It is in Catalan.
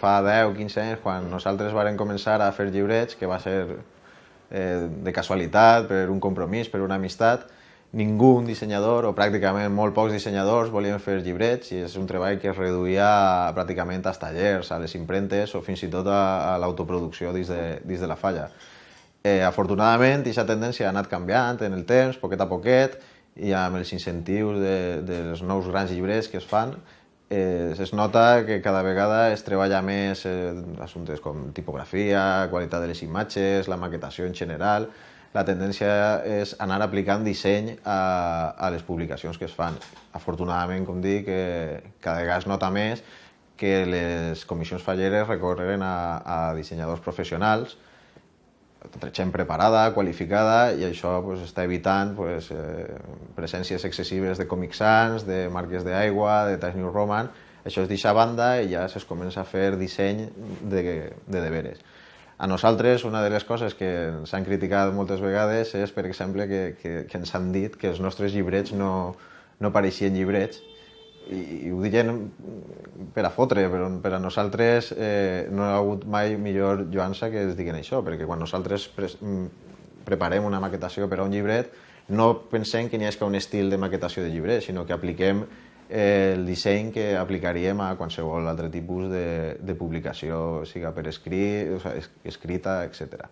fa 10-15 anys, quan nosaltres vàrem començar a fer llibrets, que va ser de casualitat, per un compromís, per una amistat, ningú dissenyador, o pràcticament molt pocs dissenyadors, volien fer llibrets, i és un treball que es reduïa pràcticament als tallers, a les impremtes o fins i tot a l'autoproducció dins de la falla. Afortunadament, aquesta tendència ha anat canviant en el temps, poquet a poquet, i amb els incentius dels nous grans llibrets que es fan, es nota que cada vegada es treballa més assumptes com tipografia, qualitat de les imatges, la maquetació en general. La tendència és anar aplicant disseny a les publicacions que es fan. Afortunadament, com dic, cada vegada es nota més que les comissions falleres recorren a dissenyadors professionals, gent preparada, qualificada, i això està evitant presències excessives de Comic Sans, de marques d'aigua, de Times New Roman. Això es deixa a banda i ja es comença a fer disseny de deberes. A nosaltres, una de les coses que ens han criticat moltes vegades és, per exemple, que ens han dit que els nostres llibrets no pareixien llibrets, i ho diuen per a fotre, però per a nosaltres no hi ha hagut mai millor lloança que es diguin això, perquè quan nosaltres preparem una maquetació per a un llibret no pensem que n'hi hagi un estil de maquetació de llibret, sinó que apliquem el disseny que aplicaríem a qualsevol altre tipus de publicació, siga per escrit, escrita, etc.